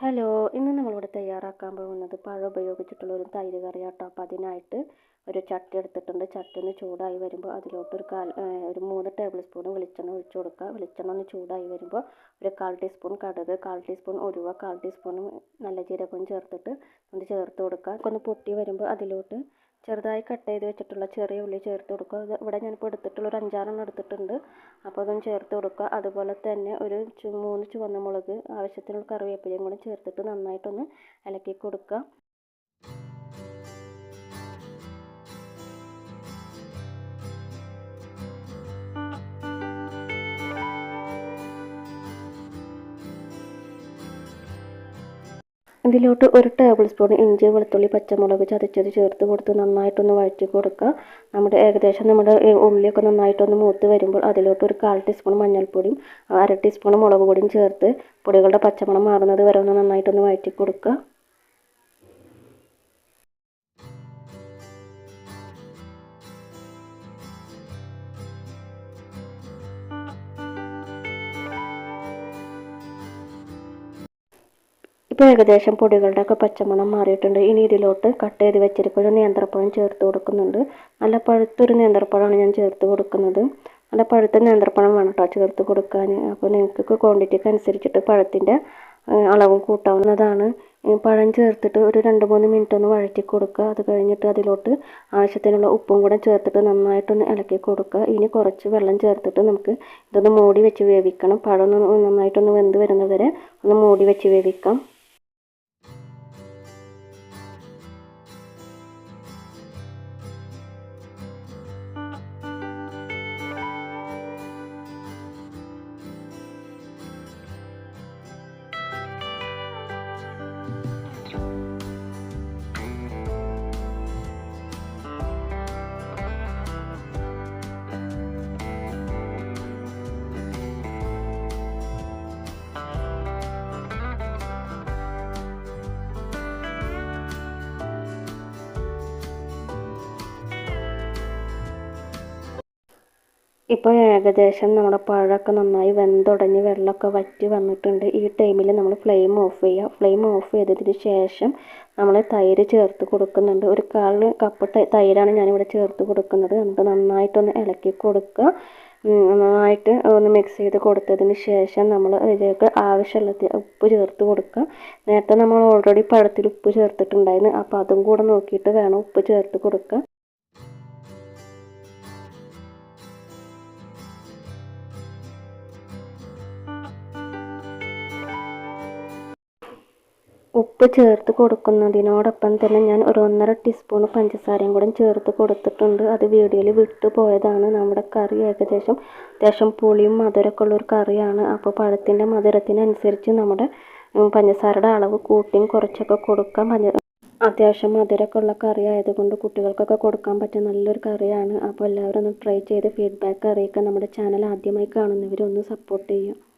Hello, ഇന്ന് നമ്മളിവിടെ തയ്യാറാക്കാൻ പോകുന്നത് പഴം ഉപയോഗിച്ചിട്ടുള്ള ഒരു തൈര് കറിയാട്ടോ. അപ്പോൾ അതിനായിട്ട് ഒരു ചട്ടി എടുത്തിട്ടുണ്ട്. ചട്ടി ഒന്ന് ചൂടായി വരുമ്പോൾ അതിലോട്ട് ഒരു 3 ടേബിൾ സ്പൂൺ വെളിച്ചെണ്ണ ഒഴിച്ചു കൊടുക്കുക. വെളിച്ചെണ്ണ ഒന്ന് ചൂടായി വരുമ്പോൾ ഒരു 1/4 ടീസ്പൂൺ കടുക്, 1/4 ടീസ്പൂൺ ഉലുവ, 1/4 ടീസ്പൂൺ നല്ല ജീരകം ചേർത്തിട്ട് ഒന്ന് ചേർത്ത് കൊടുക്കുക. ഒന്ന് പൊട്ടി വരുമ്പോൾ അതിലോട്ട് ചെറുതായി കട്ട് ചെയ്ത് വെച്ചിട്ടുള്ള ചെറിയ ഉള്ളി ചേർത്ത് കൊടുക്കുക. ഇവിടെ ഞാനിപ്പോൾ എടുത്തിട്ടുള്ള ഒരു 5-6 എണ്ണം എടുത്തിട്ടുണ്ട്. അപ്പോൾ അതൊന്ന് ചേർത്ത് കൊടുക്കുക. അതുപോലെ തന്നെ ഒരു 3 ചുവന്ന മുളക്, ആവശ്യത്തിനുള്ള കറിവേപ്പിലയും കൂടി ചേർത്തിട്ട് നന്നായിട്ടൊന്ന് ഇളക്കി കൊടുക്കുക. ഇതിലോട്ട് ഒരു ടേബിൾ സ്പൂൺ ഇഞ്ചി, വെളുത്തുള്ളി, പച്ചമുളക് ചതച്ചത് ചേർത്ത് കൊടുത്ത് നന്നായിട്ടൊന്ന് വഴറ്റി കൊടുക്കുക. നമ്മുടെ ഉള്ളിയൊക്കെ നന്നായിട്ടൊന്ന് മൂത്ത് വരുമ്പോൾ അതിലോട്ട് ഒരു 1/4 ടീസ്പൂൺ മഞ്ഞൾപ്പൊടിയും 1/2 ടീസ്പൂൺ മുളക് പൊടിയും ചേർത്ത് പൊടികളുടെ പച്ചമണം മാറുന്നത് വരെ ഒന്ന് നന്നായിട്ടൊന്ന് വഴറ്റി കൊടുക്കുക. ഇപ്പോൾ ഏകദേശം പൊടികളുടെയൊക്കെ പച്ചമണം മാറിയിട്ടുണ്ട്. ഇനി ഇതിലോട്ട് കട്ട് ചെയ്ത് വെച്ചിരിക്കുന്ന നേന്ത്രപ്പഴം ചേർത്ത് കൊടുക്കുന്നുണ്ട്. നല്ല പഴുത്തൊരു നേന്ത്രപ്പഴമാണ് ഞാൻ ചേർത്ത് കൊടുക്കുന്നത്. നല്ല പഴുത്ത നേന്ത്രപ്പഴം വേണം കേട്ടോ ചേർത്ത് കൊടുക്കാൻ. അപ്പോൾ നിങ്ങൾക്ക് ക്വാണ്ടിറ്റിക്ക് അനുസരിച്ചിട്ട് പഴത്തിൻ്റെ അളവും കൂട്ടാവുന്നതാണ്. പഴം ചേർത്തിട്ട് ഒരു 2-3 മിനിറ്റ് ഒന്ന് വഴറ്റി കൊടുക്കുക. അത് കഴിഞ്ഞിട്ട് അതിലോട്ട് ആവശ്യത്തിനുള്ള ഉപ്പും കൂടെ ചേർത്തിട്ട് നന്നായിട്ടൊന്ന് ഇളക്കി കൊടുക്കുക. ഇനി കുറച്ച് വെള്ളം ചേർത്തിട്ട് നമുക്ക് ഇതൊന്ന് മൂടി വെച്ച് വേവിക്കണം. പഴം നന്നായിട്ടൊന്ന് വെന്ത് വരുന്നത് വരെ ഒന്ന് മൂടി വെച്ച് വേവിക്കാം. ഇപ്പോൾ ഏകദേശം നമ്മുടെ പഴമൊക്കെ നന്നായി വെന്തുടഞ്ഞ് വെള്ളമൊക്കെ വറ്റി വന്നിട്ടുണ്ട്. ഈ ടൈമിൽ നമ്മൾ ഫ്ലെയിം ഓഫ് ചെയ്യുക. ഫ്ലെയിം ഓഫ് ചെയ്തതിന് ശേഷം നമ്മൾ തൈര് ചേർത്ത് കൊടുക്കുന്നുണ്ട്. ഒരു 1/4 കപ്പ് തൈരാണ് ഞാനിവിടെ ചേർത്ത് കൊടുക്കുന്നത്. നമുക്ക് നന്നായിട്ടൊന്ന് ഇളക്കി കൊടുക്കുക. നന്നായിട്ട് ഒന്ന് മിക്സ് ചെയ്ത് കൊടുത്തതിന് ശേഷം നമ്മൾ ഇതിലേക്ക് ആവശ്യമുള്ള ഉപ്പ് ചേർത്ത് കൊടുക്കുക. നേരത്തെ നമ്മൾ ഓൾറെഡി പഴത്തിൽ ഉപ്പ് ചേർത്തിട്ടുണ്ടായിരുന്നു. അപ്പോൾ അതും കൂടെ നോക്കിയിട്ട് വേണം ഉപ്പ് ചേർത്ത് കൊടുക്കുക. ഉപ്പ് ചേർത്ത് കൊടുക്കുന്നതിനോടൊപ്പം തന്നെ ഞാൻ ഒരു 1.5 ടീസ്പൂൺ പഞ്ചസാരയും കൂടെ ചേർത്ത് കൊടുത്തിട്ടുണ്ട്. അത് വീഡിയോയിൽ വിട്ടു പോയതാണ്. നമ്മുടെ കറി അത്യാവശ്യം പുളിയും മധുരമൊക്കെ ഉള്ളൊരു കറിയാണ്. അപ്പോൾ പഴത്തിൻ്റെ മധുരത്തിനനുസരിച്ച് നമ്മുടെ പഞ്ചസാരയുടെ അളവ് കൂട്ടിയും കുറച്ചൊക്കെ കൊടുക്കാം. അത്യാവശ്യം മധുരമൊക്കെ ഉള്ള കറി ആയതുകൊണ്ട് കുട്ടികൾക്കൊക്കെ കൊടുക്കാൻ പറ്റിയ നല്ലൊരു കറിയാണ്. അപ്പോൾ എല്ലാവരും ഒന്ന് ട്രൈ ചെയ്ത് ഫീഡ്ബാക്ക് അറിയിക്കുക. നമ്മുടെ ചാനൽ ആദ്യമായി കാണുന്നവരൊന്ന് സപ്പോർട്ട് ചെയ്യുക.